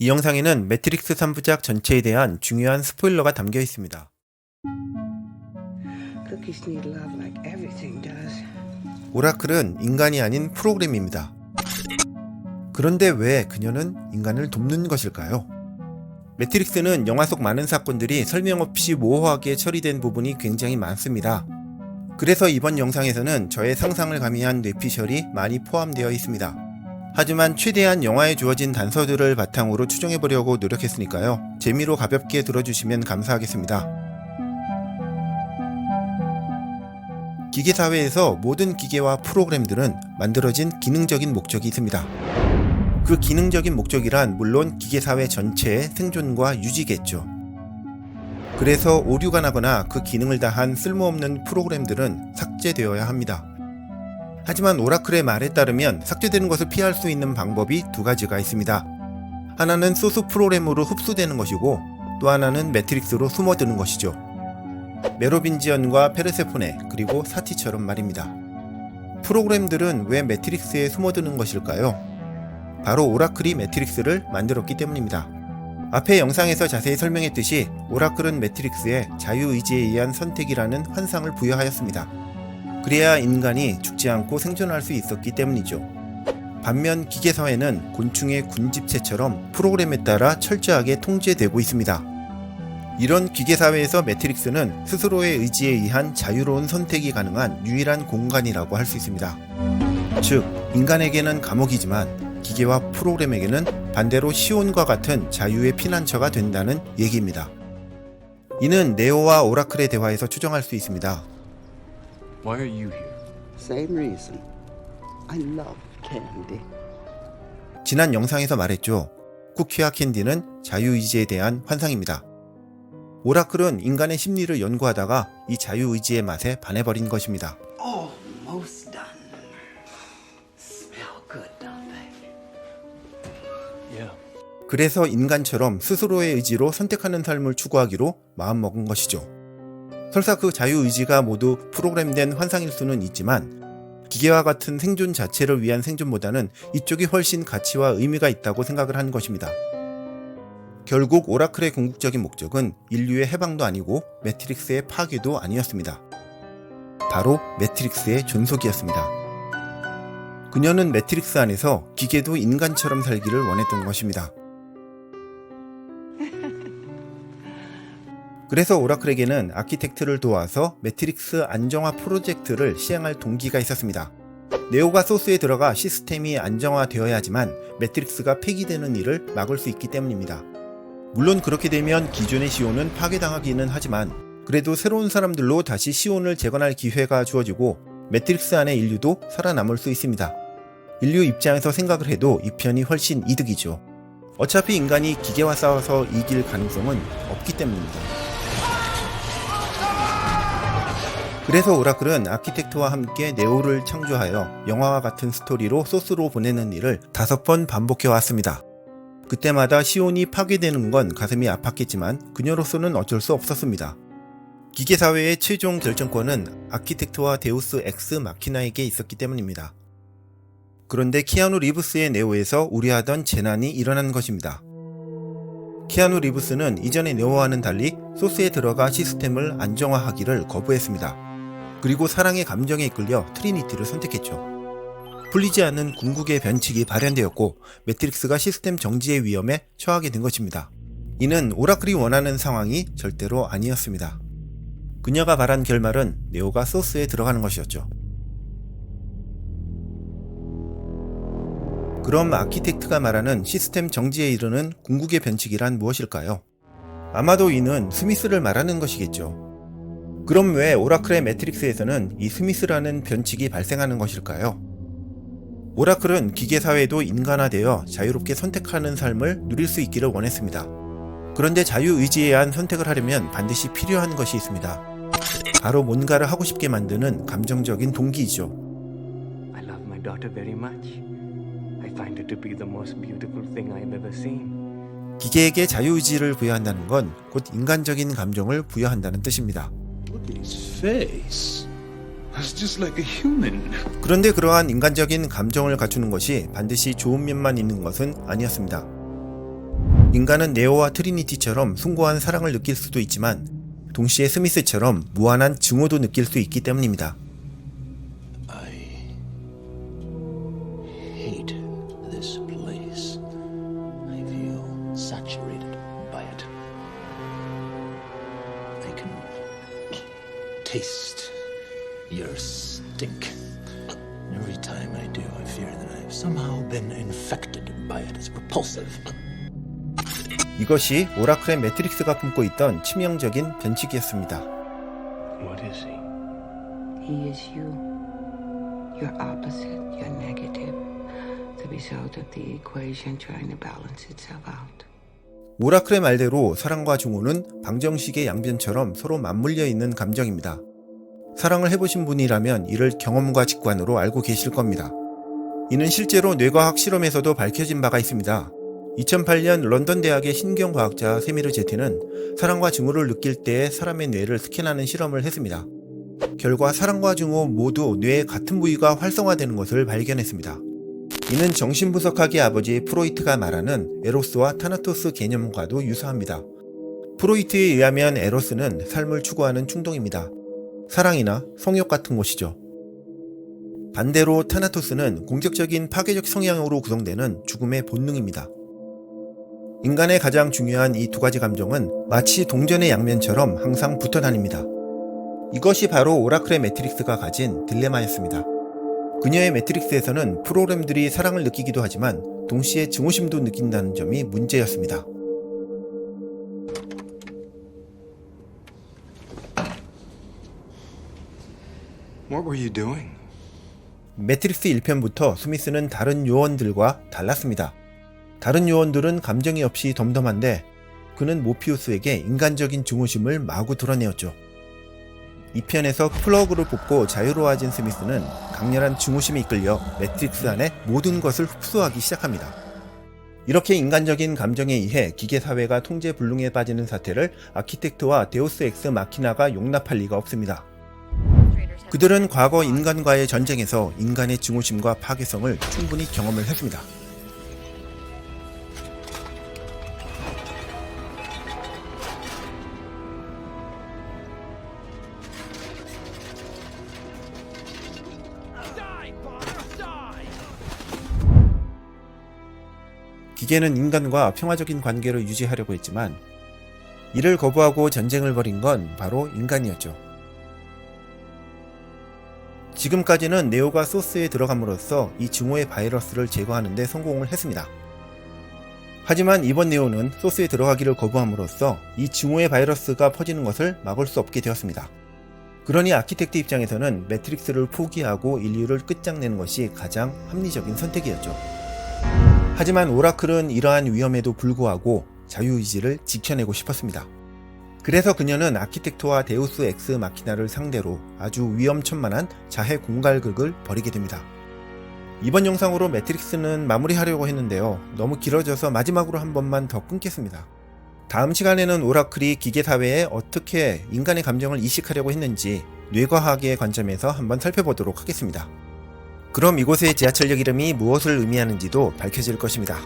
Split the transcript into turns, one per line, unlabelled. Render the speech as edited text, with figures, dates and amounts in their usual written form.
이 영상에는 매트릭스 3부작 전체에 대한 중요한 스포일러가 담겨 있습니다.
Cookies need love like everything does.
오라클은 인간이 아닌 프로그램입니다. 그런데 왜 그녀는 인간을 돕는 것일까요? 매트릭스는 영화 속 많은 사건들이 설명 없이 모호하게 처리된 부분이 굉장히 많습니다. 그래서 이번 영상에서는 저의 상상을 가미한 뇌피셜이 많이 포함되어 있습니다. 하지만 최대한 영화에 주어진 단서들을 바탕으로 추정해보려고 노력했으니까요. 재미로 가볍게 들어주시면 감사하겠습니다. 기계사회에서 모든 기계와 프로그램들은 만들어진 기능적인 목적이 있습니다. 그 기능적인 목적이란 물론 기계사회 전체의 생존과 유지겠죠. 그래서 오류가 나거나 그 기능을 다한 쓸모없는 프로그램들은 삭제되어야 합니다. 하지만 오라클의 말에 따르면 삭제되는 것을 피할 수 있는 방법이 두 가지가 있습니다. 하나는 소스 프로그램으로 흡수되는 것이고 또 하나는 매트릭스로 숨어드는 것이죠. 메로빈지언과 페르세포네 그리고 사티처럼 말입니다. 프로그램들은 왜 매트릭스에 숨어드는 것일까요? 바로 오라클이 매트릭스를 만들었기 때문입니다. 앞의 영상에서 자세히 설명했듯이 오라클은 매트릭스에 자유의지에 의한 선택이라는 환상을 부여하였습니다. 그래야 인간이 죽지 않고 생존할 수 있었기 때문이죠. 반면 기계사회는 곤충의 군집체처럼 프로그램에 따라 철저하게 통제되고 있습니다. 이런 기계사회에서 매트릭스는 스스로의 의지에 의한 자유로운 선택이 가능한 유일한 공간이라고 할 수 있습니다. 즉, 인간에게는 감옥이지만 기계와 프로그램에게는 반대로 시온과 같은 자유의 피난처가 된다는 얘기입니다. 이는 네오와 오라클의 대화에서 추정할 수 있습니다.
Why are you here?
Same reason. I love candy.
지난 영상에서 말했죠. 쿠키와 캔디는 자유의지에 대한 환상입니다. 오라클은 인간의 심리를 연구하다가 이 자유의지의 맛에 반해버린 것입니다.
Almost done. Smell good, don't they?
Yeah.
그래서 인간처럼 스스로의 의지로 선택하는 삶을 추구하기로 마음먹은 것이죠. 설사 그 자유의지가 모두 프로그램된 환상일 수는 있지만 기계와 같은 생존 자체를 위한 생존보다는 이쪽이 훨씬 가치와 의미가 있다고 생각을 한 것입니다. 결국 오라클의 궁극적인 목적은 인류의 해방도 아니고 매트릭스의 파괴도 아니었습니다. 바로 매트릭스의 존속이었습니다. 그녀는 매트릭스 안에서 기계도 인간처럼 살기를 원했던 것입니다. 그래서 오라클에게는 아키텍트를 도와서 매트릭스 안정화 프로젝트를 시행할 동기가 있었습니다. 네오가 소스에 들어가 시스템이 안정화되어야 하지만 매트릭스가 폐기되는 일을 막을 수 있기 때문입니다. 물론 그렇게 되면 기존의 시온은 파괴당하기는 하지만 그래도 새로운 사람들로 다시 시온을 재건할 기회가 주어지고 매트릭스 안의 인류도 살아남을 수 있습니다. 인류 입장에서 생각을 해도 이 편이 훨씬 이득이죠. 어차피 인간이 기계와 싸워서 이길 가능성은 없기 때문입니다. 그래서 오라클은 아키텍트와 함께 네오를 창조하여 영화와 같은 스토리로 소스로 보내는 일을 5번 반복해왔습니다. 그때마다 시온이 파괴되는 건 가슴이 아팠겠지만 그녀로서는 어쩔 수 없었습니다. 기계사회의 최종 결정권은 아키텍트와 데우스 엑스 마키나에게 있었기 때문입니다. 그런데 키아누 리브스의 네오에서 우려하던 재난이 일어난 것입니다. 키아누 리브스는 이전의 네오와는 달리 소스에 들어가 시스템을 안정화하기를 거부했습니다. 그리고 사랑의 감정에 이끌려 트리니티를 선택했죠. 풀리지 않는 궁극의 변칙이 발현되었고 매트릭스가 시스템 정지의 위험에 처하게 된 것입니다. 이는 오라클이 원하는 상황이 절대로 아니었습니다. 그녀가 바란 결말은 네오가 소스에 들어가는 것이었죠. 그럼 아키텍트가 말하는 시스템 정지에 이르는 궁극의 변칙이란 무엇일까요? 아마도 이는 스미스를 말하는 것이겠죠. 그럼 왜 오라클의 매트릭스에서는 이 스미스라는 변칙이 발생하는 것일까요? 오라클은 기계사회도 인간화되어 자유롭게 선택하는 삶을 누릴 수 있기를 원했습니다. 그런데 자유의지에 의한 선택을 하려면 반드시 필요한 것이 있습니다. 바로 뭔가를 하고 싶게 만드는 감정적인 동기이죠.
I love my daughter very much. I find her to be the most beautiful thing I've ever seen.
기계에게 자유의지를 부여한다는 건 곧 인간적인 감정을 부여한다는 뜻입니다.
Look at his face. That's just like a human.
그런데 그러한 인간적인 감정을 갖추는 것이 반드시 좋은 면만 있는 것은 아니었습니다. 인간은 네오와 트리니티처럼 숭고한 사랑을 느낄 수도 있지만 동시에 스미스처럼 무한한 증오도 느낄 수 있기 때문입니다.
I hate this place. I feel saturated by it. I can taste your stink. Every time I do, I fear that I've somehow been infected by it. It's repulsive.
이것이 오라클의 매트릭스가 품고 있던 치명적인 변칙이었습니다.
What is he?
He is you. You're opposite. You're negative. The result of the equation trying to balance itself out.
오라클의 말대로 사랑과 증오는 방정식의 양변처럼 서로 맞물려 있는 감정입니다. 사랑을 해보신 분이라면 이를 경험과 직관으로 알고 계실 겁니다. 이는 실제로 뇌과학 실험에서도 밝혀진 바가 있습니다. 2008년 런던 대학의 신경과학자 세미르 제티는 사랑과 증오를 느낄 때 사람의 뇌를 스캔하는 실험을 했습니다. 결과 사랑과 증오 모두 뇌의 같은 부위가 활성화되는 것을 발견했습니다. 이는 정신분석학의 아버지 프로이트가 말하는 에로스와 타나토스 개념과도 유사합니다. 프로이트에 의하면 에로스는 삶을 추구하는 충동입니다. 사랑이나 성욕 같은 것이죠. 반대로 타나토스는 공격적인 파괴적 성향으로 구성되는 죽음의 본능입니다. 인간의 가장 중요한 이 두 가지 감정은 마치 동전의 양면처럼 항상 붙어 다닙니다. 이것이 바로 오라클의 매트릭스가 가진 딜레마였습니다. 그녀의 매트릭스에서는 프로그램들이 사랑을 느끼기도 하지만 동시에 증오심도 느낀다는 점이 문제였습니다.
What were you doing?
매트릭스 1편부터 스미스는 다른 요원들과 달랐습니다. 다른 요원들은 감정이 없이 덤덤한데 그는 모피우스에게 인간적인 증오심을 마구 드러내었죠. 2편에서 플러그를 뽑고 자유로워진 스미스는 강렬한 증오심에 이끌려 매트릭스 안의 모든 것을 흡수하기 시작합니다. 이렇게 인간적인 감정에 의해 기계사회가 통제불능에 빠지는 사태를 아키텍트와 데우스 엑스 마키나가 용납할 리가 없습니다. 그들은 과거 인간과의 전쟁에서 인간의 증오심과 파괴성을 충분히 경험을 했습니다. 기계는 인간과 평화적인 관계를 유지하려고 했지만 이를 거부하고 전쟁을 벌인 건 바로 인간이었죠. 지금까지는 네오가 소스에 들어감으로써 이 증오의 바이러스를 제거하는 데 성공을 했습니다. 하지만 이번 네오는 소스에 들어가기를 거부함으로써 이 증오의 바이러스가 퍼지는 것을 막을 수 없게 되었습니다. 그러니 아키텍트 입장에서는 매트릭스를 포기하고 인류를 끝장내는 것이 가장 합리적인 선택이었죠. 하지만 오라클은 이러한 위험에도 불구하고 자유의지를 지켜내고 싶었습니다. 그래서 그녀는 아키텍트와 데우스 엑스 마키나를 상대로 아주 위험천만한 자해 공갈극을 벌이게 됩니다. 이번 영상으로 매트릭스는 마무리하려고 했는데요. 너무 길어져서 마지막으로 한 번만 더 끊겠습니다. 다음 시간에는 오라클이 기계사회에 어떻게 인간의 감정을 이식하려고 했는지 뇌과학의 관점에서 한번 살펴보도록 하겠습니다. 그럼 이곳의 지하철역 이름이 무엇을 의미하는지도 밝혀질 것입니다.